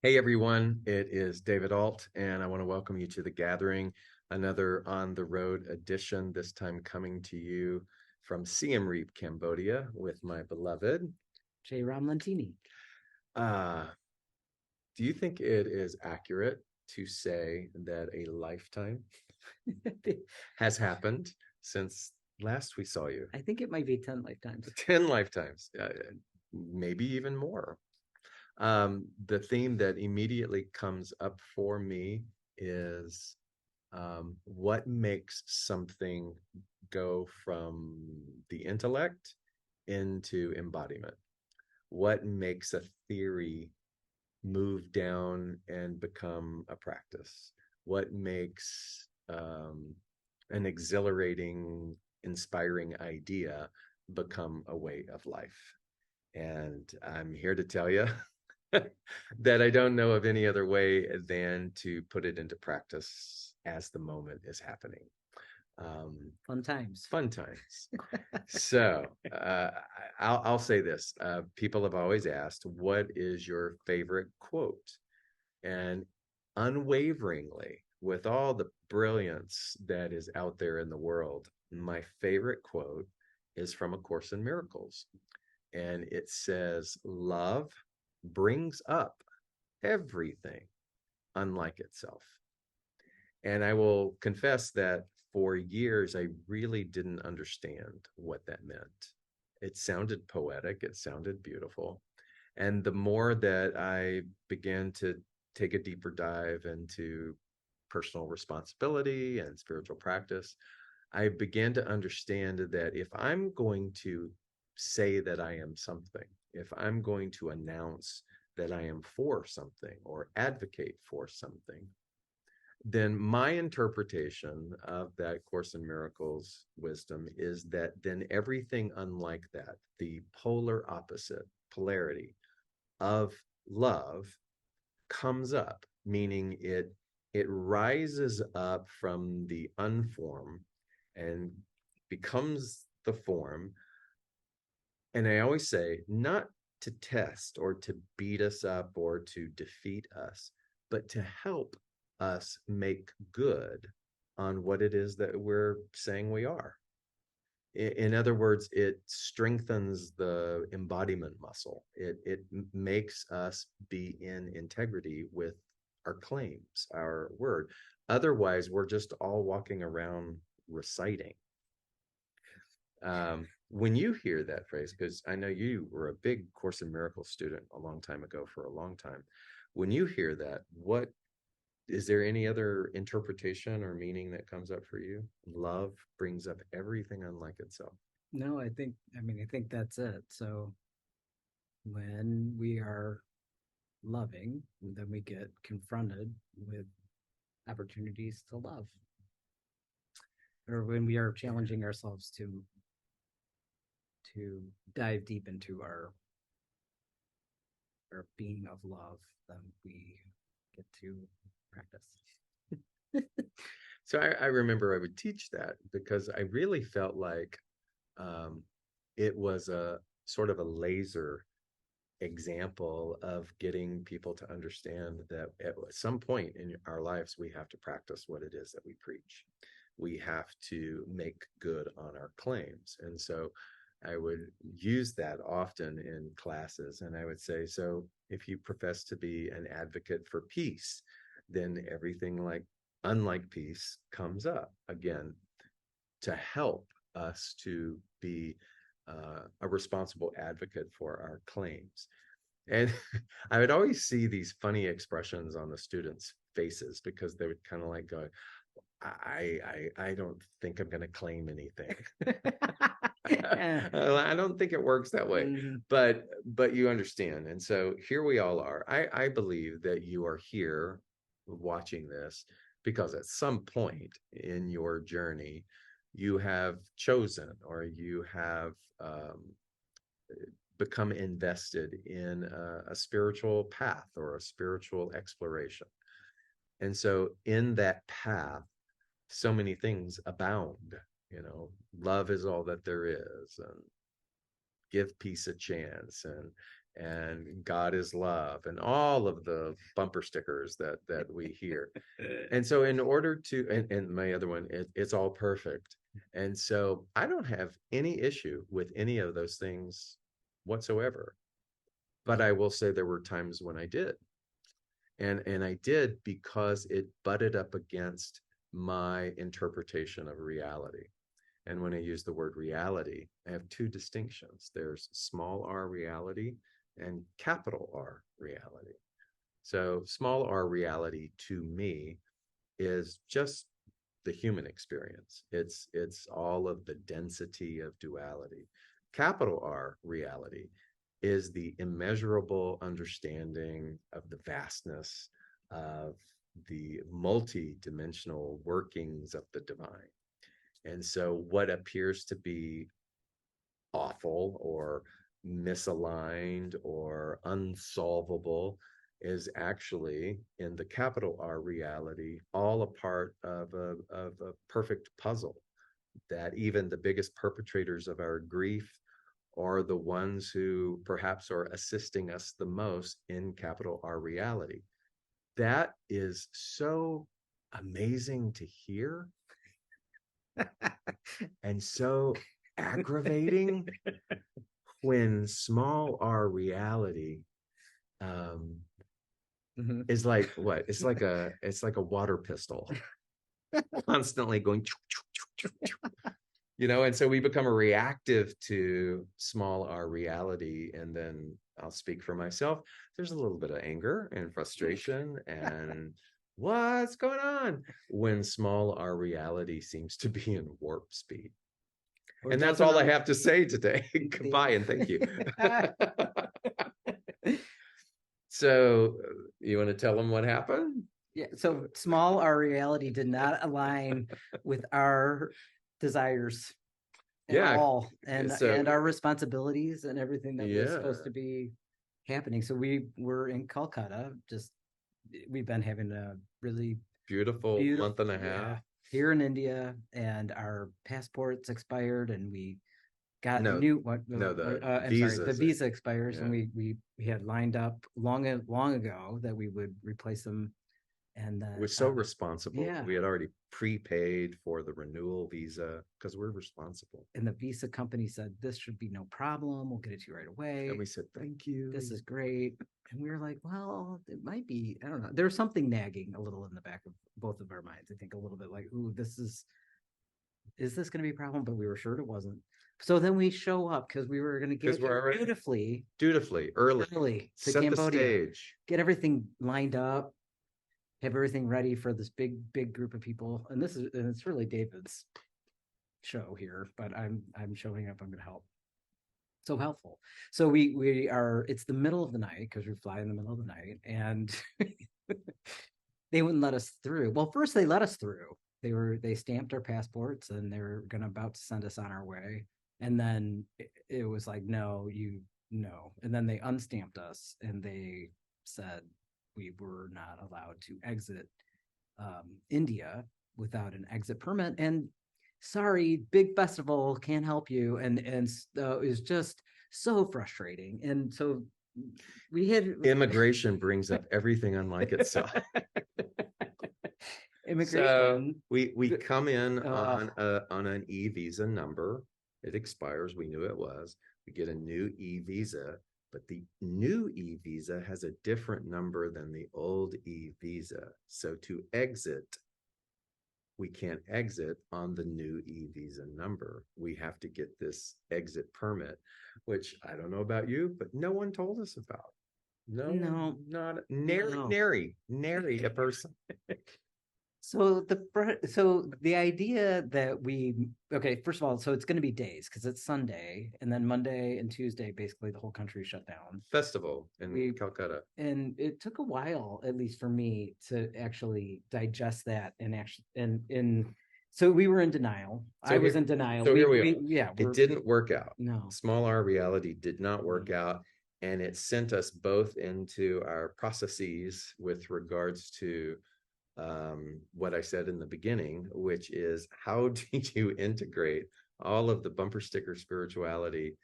Hey everyone, it is David Ault, and I want to welcome you to the gathering, another on the road edition, this time coming to you from Siem Reap, Cambodia, with my beloved. J. Ramlantini. Uh, do you think it is accurate to say that a lifetime has happened since last we saw you? I think it might be 10 lifetimes. 10 lifetimes, maybe even more. The theme that immediately comes up for me is what makes something go from the intellect into embodiment? What makes a theory move down and become a practice? What makes an exhilarating, inspiring idea become a way of life? And I'm here to tell you that I don't know of any other way than to put it into practice as the moment is happening. Fun times. Fun times. So I'll say this. People have always asked, what is your favorite quote? And unwaveringly, with all the brilliance that is out there in the world, my favorite quote is from A Course in Miracles. And it says, love brings up everything unlike itself. And I will confess that for years, I really didn't understand what that meant. It sounded poetic, it sounded beautiful. And the more that I began to take a deeper dive into personal responsibility and spiritual practice, I began to understand that if I'm going to say that I am something, if I'm going to announce that I am for something or advocate for something, then my interpretation of that Course in Miracles wisdom is that then everything unlike that, the polar opposite, polarity of love, comes up, meaning it rises up from the unform and becomes the form. And I always say, not to test or to beat us up or to defeat us, but to help us make good on what it is that we're saying we are. In other words, it strengthens the embodiment muscle. It makes us be in integrity with our claims, our word. Otherwise, we're just all walking around reciting. When you hear that phrase, because I know you were a big Course in Miracles student a long time ago for a long time, when you hear that, what is there any other interpretation or meaning that comes up for you? Love brings up everything unlike itself. No, I think that's it. So when we are loving, then we get confronted with opportunities to love. Or when we are challenging ourselves to dive deep into our being of love, then we get to practice. So I remember I would teach that because I really felt like um, it was a sort of a laser example of getting people to understand that at some point in our lives, we have to practice what it is that we preach. We have to make good on our claims. And so I would use that often in classes. And I would say, so if you profess to be an advocate for peace, then everything like unlike peace comes up again to help us to be a responsible advocate for our claims. And I would always see these funny expressions on the students' faces because they would kind of like go, I don't think I'm going to claim anything. I don't think it works that way. Mhm. But you understand. And so here we all are. I believe that you are here watching this because at some point in your journey, you have chosen or you have become invested in a spiritual path or a spiritual exploration. And so in that path, so many things abound. You know, love is all that there is, and give peace a chance, and God is love and all of the bumper stickers that we hear. And so in order to and my other one, it's all perfect. And so I don't have any issue with any of those things whatsoever. But I will say there were times when I did. And I did because it butted up against my interpretation of reality. And when I use the word reality, I have two distinctions. There's small r reality and capital R reality. So small r reality to me is just the human experience. It's all of the density of duality. Capital R reality is the immeasurable understanding of the vastness of the multi-dimensional workings of the divine. And so what appears to be awful or misaligned or unsolvable is actually in the capital R reality all a part of a perfect puzzle that even the biggest perpetrators of our grief are the ones who perhaps are assisting us the most in capital R reality. That is so amazing to hear and so aggravating when small r reality um, is like what? It's like a water pistol constantly going, and so we become reactive to small r reality. And then I'll speak for myself. There's a little bit of anger and frustration and what's going on when small r reality seems to be in warp speed. And that's all I have to say today. Goodbye and thank you. So you want to tell them what happened? Yeah. So small r reality did not align with our desires at all, and our responsibilities and everything that was supposed to be happening. So we were in Kolkata. We've been having a really beautiful month and a half here in India, and our passports expired, and we got new one. The visa expires, and we had lined up long ago that we would replace them. And we're so responsible. Yeah. We had already prepaid for the renewal visa because we're responsible. And the visa company said, this should be no problem. We'll get it to you right away. And we said, thank you. This is great. And we were like, well, it might be, I don't know. There's something nagging a little in the back of both of our minds. I think a little bit like, ooh, is this going to be a problem? But we were sure it wasn't. So then we show up because we were going to get dutifully early to Cambodia, get everything lined up, have everything ready for this big group of people. And it's really David's show here, but I'm showing up. I'm going to help. So helpful. So we are. It's the middle of the night because we fly in the middle of the night, and they wouldn't let us through. Well, first they let us through. They stamped our passports, and they were about to send us on our way. And then it was like, no. And then they unstamped us, and they said we were not allowed to exit India without an exit permit. And sorry, big festival, can't help you. And it was just so frustrating. And so we had immigration brings up everything unlike itself. Immigration. So we come in on an e-visa number. It expires. We knew it was. We get a new e-visa, but the new e-visa has a different number than the old e-visa. So to exit, we can't exit on the new e-visa number. We have to get this exit permit, which I don't know about you, but no one told us about. No, not nary a person. So the idea that first of all, so it's going to be days because it's Sunday, and then Monday and Tuesday, basically the whole country shut down. Festival in Calcutta. And it took a while, at least for me, to actually digest that so we were in denial. I was in denial. So here we are. It didn't work out. No. Small r reality did not work out. And it sent us both into our processes with regards to what I said in the beginning, which is how do you integrate all of the bumper sticker spirituality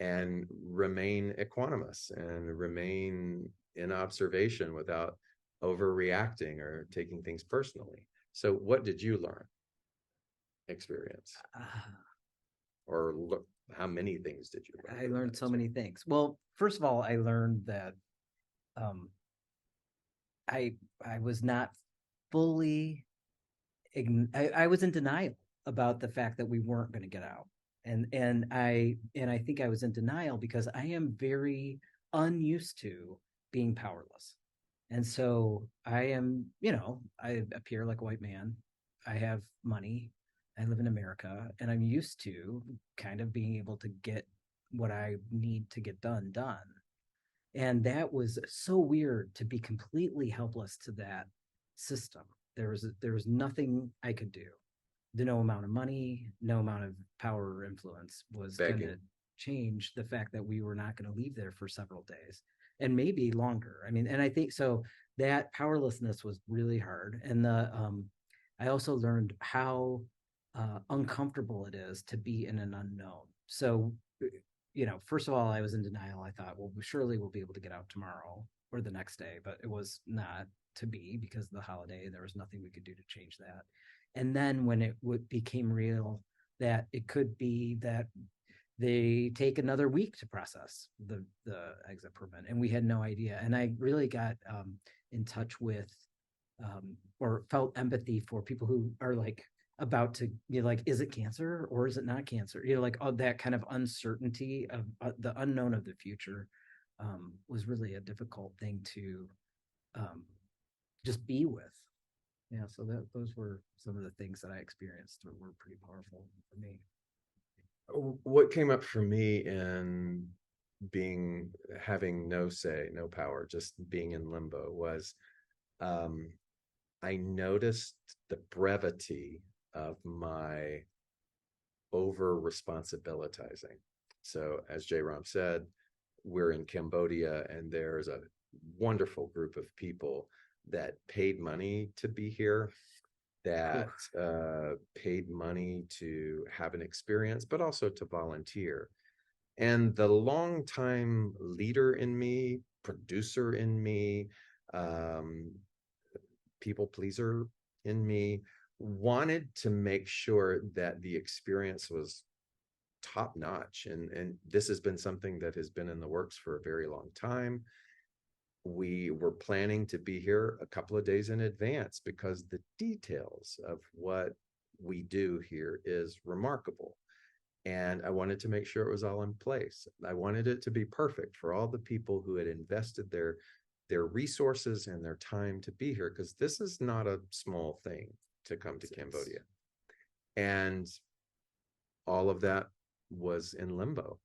and remain equanimous and remain in observation without overreacting or taking things personally. So, what did you learn, experience, Uh, or look? How many things did you learn I during that learned so experience? many things. Well, first of all, I learned that um, I I was not fully I was in denial about the fact that we weren't going to get out, and I think I was in denial because I am very unused to being powerless, and so I am, I appear like a white man, I have money, I live in America, and I'm used to kind of being able to get what I need to get done. And that was so weird to be completely helpless to that system. There was nothing I could do. No amount of money, no amount of power or influence was going to Begging. change the fact that we were not going to leave there for several days and maybe longer. I mean, and I think so that powerlessness was really hard. And I also learned how uncomfortable it is to be in an unknown. So, first of all, I was in denial. I thought, well, surely we'll be able to get out tomorrow or the next day, but it was not to be because of the holiday. There was nothing we could do to change that. And then when became real that it could be that they take another week to process the exit permit, and we had no idea. And I really got in touch with or felt empathy for people who are like about to, like, is it cancer or is it not cancer? Like, oh, that kind of uncertainty of the unknown of the future was really a difficult thing to um, just be with. Yeah, so those were some of the things that I experienced that were pretty powerful for me. What came up for me in being having no say, no power, just being in limbo was um, I noticed the brevity of my over responsibilitizing. So, as Jay Ram said, we're in Cambodia, and there's a wonderful group of people that paid money to be here, Whew. that paid money to have an experience, but also to volunteer. And the longtime leader in me, producer in me, um, people pleaser in me wanted to make sure that the experience was top notch. And this has been something that has been in the works for a very long time. We were planning to be here a couple of days in advance because the details of what we do here is remarkable. And I wanted to make sure it was all in place. I wanted it to be perfect for all the people who had invested their resources and their time to be here, because this is not a small thing to come to It's Cambodia. And all of that was in limbo.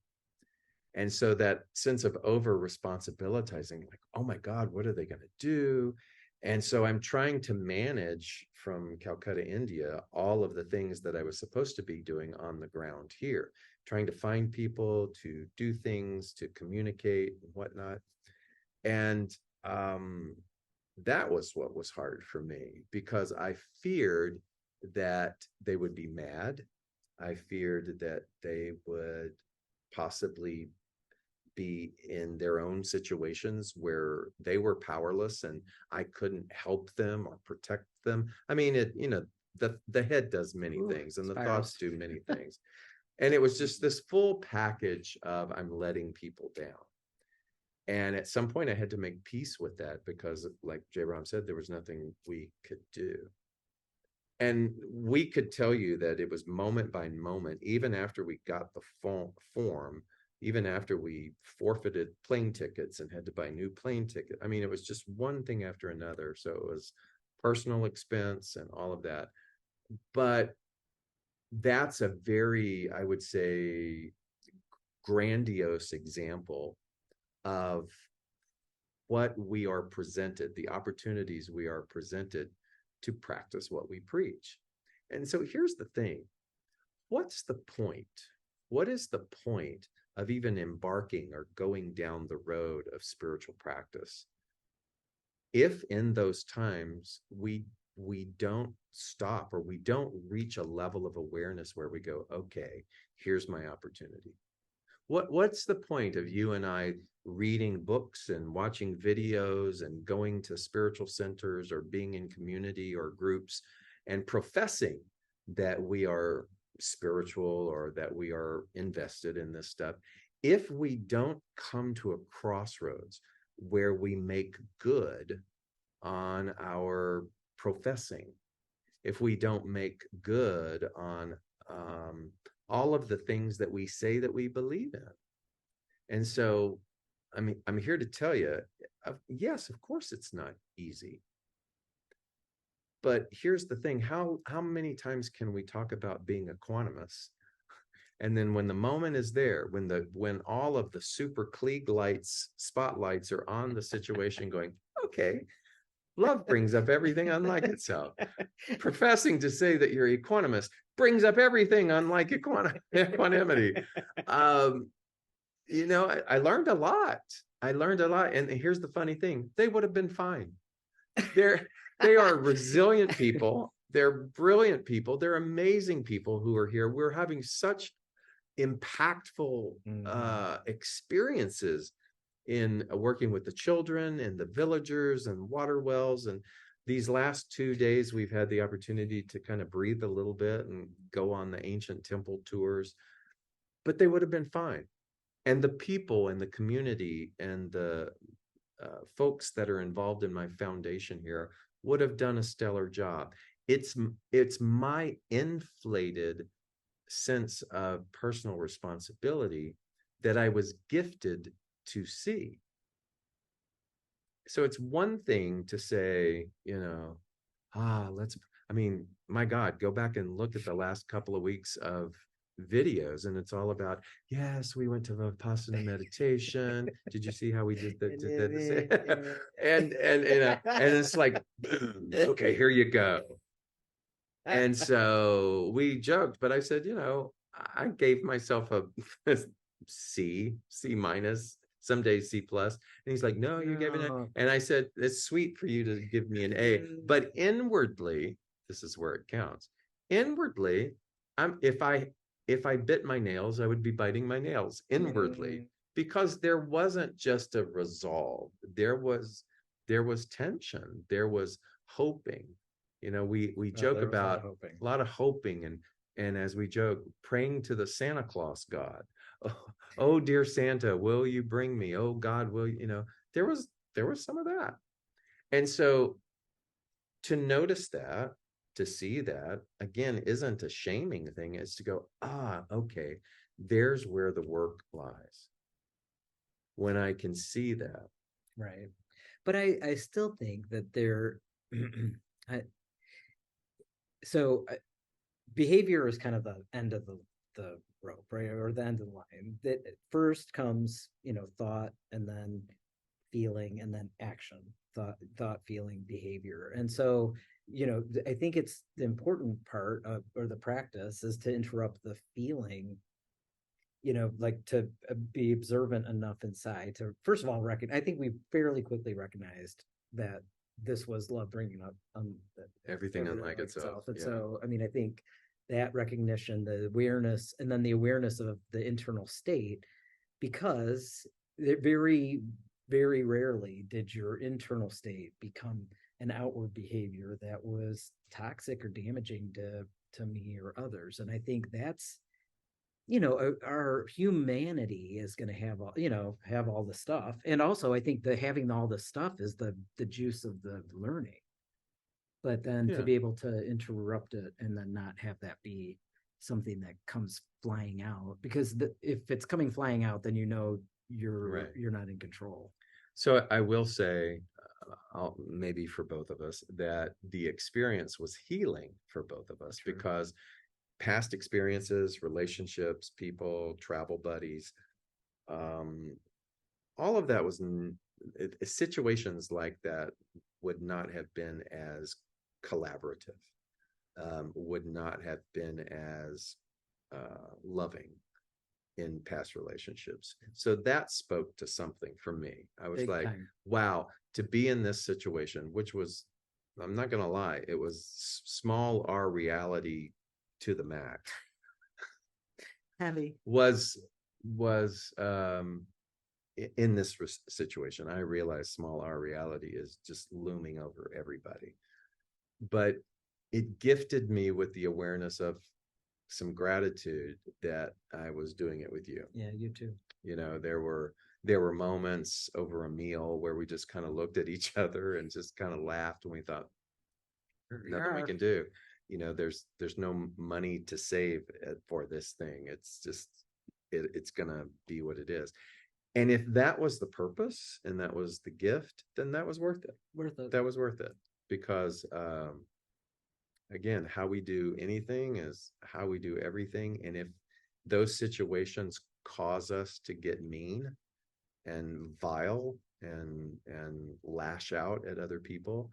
And so that sense of over responsibilizing, like, oh my God, what are they going to do? And so I'm trying to manage from Calcutta, India, all of the things that I was supposed to be doing on the ground here, trying to find people to do things, to communicate and whatnot. And um, that was what was hard for me because I feared that they would be mad. I feared that they would possibly be in their own situations where they were powerless and I couldn't help them or protect them. I mean, the head does many Ooh, things and the thoughts spirals. do many things. And it was just this full package of I'm letting people down. And at some point I had to make peace with that because, like J. Ram said, there was nothing we could do. And we could tell you that it was moment by moment, even after we got the form, even after we forfeited plane tickets and had to buy new plane tickets. I mean, it was just one thing after another. So it was personal expense and all of that. But that's a very, I would say, grandiose example of what we are presented, the opportunities we are presented to practice what we preach. And so here's the thing, what's the point? What is the point of even embarking or going down the road of spiritual practice if in those times we don't stop or we don't reach a level of awareness where we go, okay, here's my opportunity. What's the point of you and I reading books and watching videos and going to spiritual centers or being in community or groups and professing that we are spiritual or that we are invested in this stuff if we don't come to a crossroads where we make good on our professing, if we don't make good on all of the things that we say that we believe in? And so, I mean, I'm here to tell you, yes, of course, it's not easy. But here's the thing: how many times can we talk about being equanimous, and then when the moment is there, when all of the super Klieg lights, spotlights are on the situation, going, okay, love brings up everything unlike itself. Professing to say that you're equanimous brings up everything unlike equanimity. I learned a lot. I learned a lot. And here's the funny thing: they would have been fine. They are resilient people. They're brilliant people. They're amazing people who are here. We're having such impactful experiences in working with the children and the villagers and water wells. And these last 2 days, we've had the opportunity to kind of breathe a little bit and go on the ancient temple tours, but they would have been fine. And the people and the community and the folks that are involved in my foundation here would have done a stellar job. It's my inflated sense of personal responsibility that I was gifted to see. So it's one thing to say, I mean, my God, go back and look at the last couple of weeks of videos, and it's all about, yes, we went to Vipassana meditation. Did you see how we did that? And it's like, boom, okay, here you go. And so we joked, but I said, I gave myself a C minus, some days C plus. And he's like, no, you gave it an A. And I said, it's sweet for you to give me an A, but inwardly, this is where it counts. Inwardly, if I bit my nails, I would be biting my nails inwardly, because there wasn't just a resolve. There was tension. There was hoping. We joke about a lot of hoping, and as we joke, praying to the Santa Claus God. Oh, dear Santa, will you bring me? Oh God, will you? There was some of that. And so to notice that, to see that, again, isn't a shaming thing. It's to go, okay, there's where the work lies. When I can see that. Right. But I still think that there, behavior is kind of the end of the rope, right? Or the end of the line. That first comes, thought, and then feeling, and then action. Thought, feeling, behavior. And so, I think it's the important part of, or the practice is to interrupt the feeling, like to be observant enough inside to, first of all, I think we fairly quickly recognized that this was love bringing up everything unlike itself. And so, I mean, I think that recognition, the awareness, and then the awareness of the internal state, because very, very rarely did your internal state become an outward behavior that was toxic or damaging to me or others. And I think that's, our humanity is going to have all the stuff. And also I think that having all the stuff is the juice of the learning. But then to be able to interrupt it and then not have that be something that comes flying out, because if it's coming flying out, then you're not in control. So I will say, maybe for both of us, that the experience was healing for both of us. Sure. Because past experiences, relationships, people, travel buddies, all of that was situations like that would not have been as collaborative, would not have been as loving in past relationships. So that spoke to something for me. I was like, wow, to be in this situation, which was, I'm not going to lie, it was small R reality to the max. Heavy. Was was in this situation, I realized small R reality is just looming over everybody. But it gifted me with the awareness of some gratitude that I was doing it with you. Yeah, you too. You know, there were moments over a meal where we just kind of looked at each other and just kind of laughed, and we thought, nothing we can do. You know, there's no money to save for this thing. It's just it's gonna be what it is. And if that was the purpose and that was the gift, then that was worth it. Worth it. That was worth it because again, how we do anything is how we do everything. And if those situations cause us to get mean and vile and lash out at other people,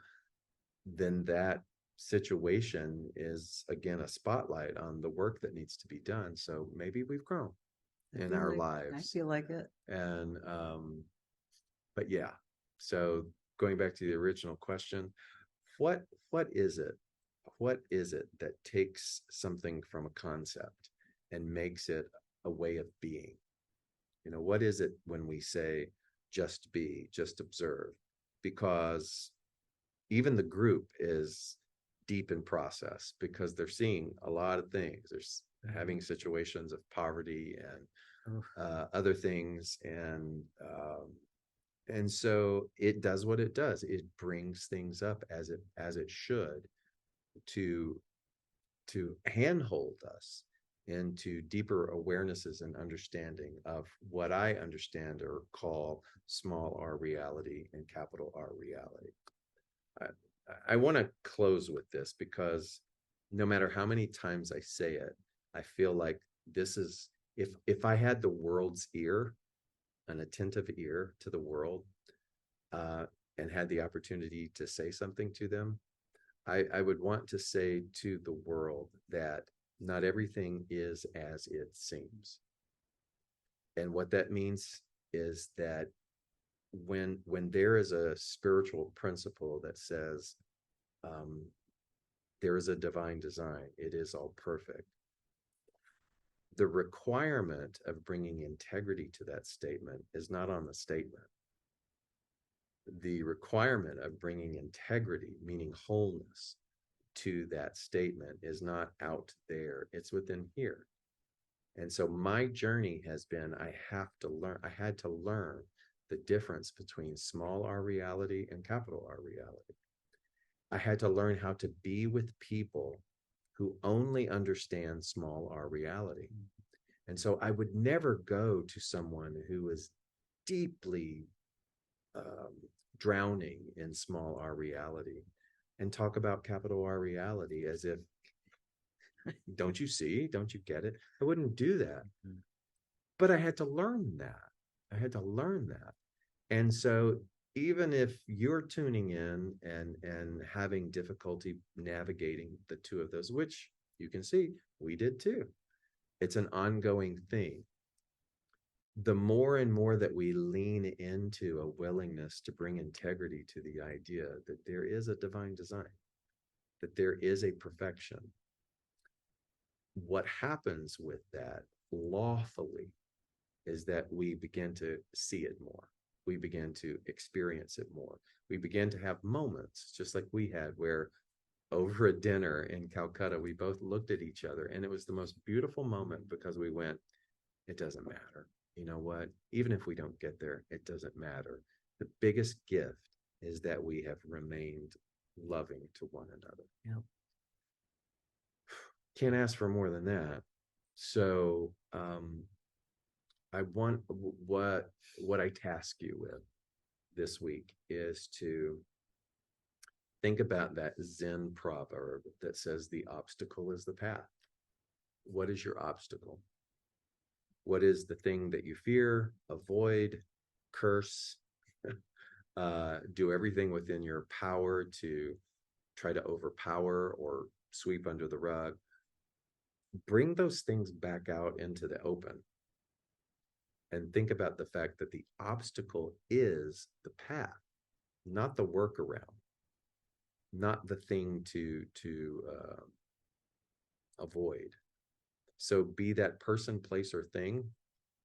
then that situation is again a spotlight on the work that needs to be done. So maybe we've grown in our I lives. feel like it. And but yeah, so going back to the original question, what what is it what is it that takes something from a concept and makes it a way of being? You know, what is it when we say just be, just observe? Because even the group is deep in process because they're seeing a lot of things. There's having situations of poverty and other things, and so it does what it does. It brings things up as it should to handhold us into deeper awarenesses and understanding of what I understand or call small r reality and capital R reality. I, I want to close with this because no matter how many times I say it, I feel like this is if I had the world's ear, an attentive ear to the world, uh, and had the opportunity to say something to them, I would want to say to the world that not everything is as it seems. And what that means is that when there is a spiritual principle that says um, there is a divine design, it is all perfect. The requirement of bringing integrity to that statement is not on the statement. The requirement of bringing integrity, meaning wholeness, to that statement is not out there, it's within here. And so my journey has been I had to learn the difference between small r reality and capital R reality. I had to learn how to be with people who only understand small r reality. And so I would never go to someone who is deeply um, drowning in small r reality and talk about capital R reality as if, don't you see? Don't you get it? I wouldn't do that. Mm-hmm. But I had to learn that. I had to learn that. And so even if you're tuning in and having difficulty navigating the two of those, which you can see we did too, it's an ongoing thing. The more and more that we lean into a willingness to bring integrity to the idea that there is a divine design, that there is a perfection, what happens with that lawfully is that we begin to see it more. We begin to experience it more. We begin to have moments, just like we had, where over a dinner in Calcutta, we both looked at each other, and it was the most beautiful moment because we went, it doesn't matter. You know what? Even if we don't get there, it doesn't matter. The biggest gift is that we have remained loving to one another. Yep. Can't ask for more than that. So I want what I task you with this week is to think about that Zen proverb that says the obstacle is the path. What is your obstacle? What is the thing that you fear, avoid, curse, do everything within your power to try to overpower or sweep under the rug? Bring those things back out into the open and think about the fact that the obstacle is the path, not the workaround, not the thing to avoid. So be that person, place, or thing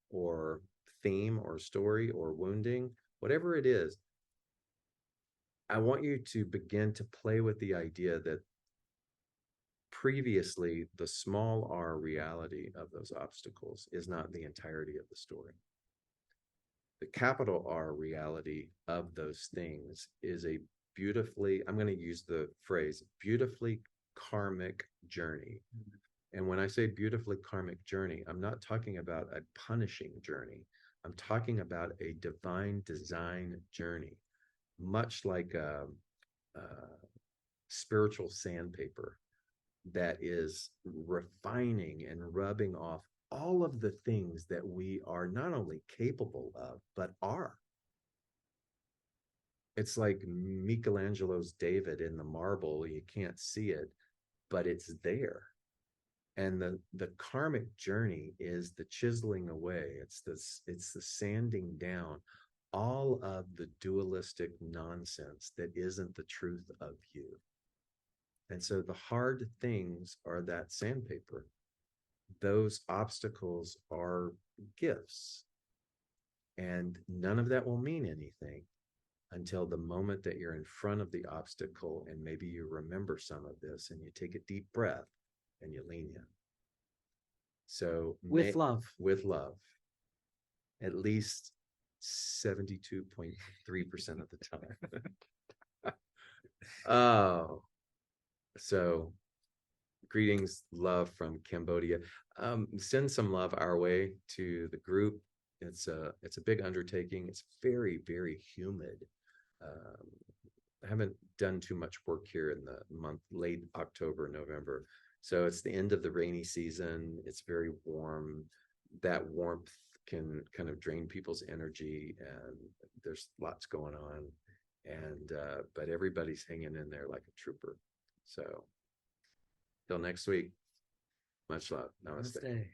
or theme or story or wounding, whatever it is, I want you to begin to play with the idea that previously the small r reality of those obstacles is not the entirety of the story. The capital R reality of those things is a beautifully, I'm going to use the phrase, beautifully karmic journey. And when I say beautifully karmic journey, I'm not talking about a punishing journey. I'm talking about a divine design journey, much like a spiritual sandpaper that is refining and rubbing off all of the things that we are not only capable of, but are. It's like Michelangelo's David in the marble. You can't see it, but it's there. And the karmic journey is the chiseling away. It's the sanding down all of the dualistic nonsense that isn't the truth of you. And so the hard things are that sandpaper. Those obstacles are gifts. And none of that will mean anything until the moment that you're in front of the obstacle and maybe you remember some of this and you take a deep breath and you lean in. So, with love. With love, at least 72.3% of the time. Oh, so greetings, love from Cambodia. Send some love our way to the group. It's a big undertaking. It's very, very humid. I haven't done too much work here in the month, late October, November. So it's the end of the rainy season. It's very warm. That warmth can kind of drain people's energy, and there's lots going on. And but everybody's hanging in there like a trooper. So till next week, much love. Namaste. Namaste.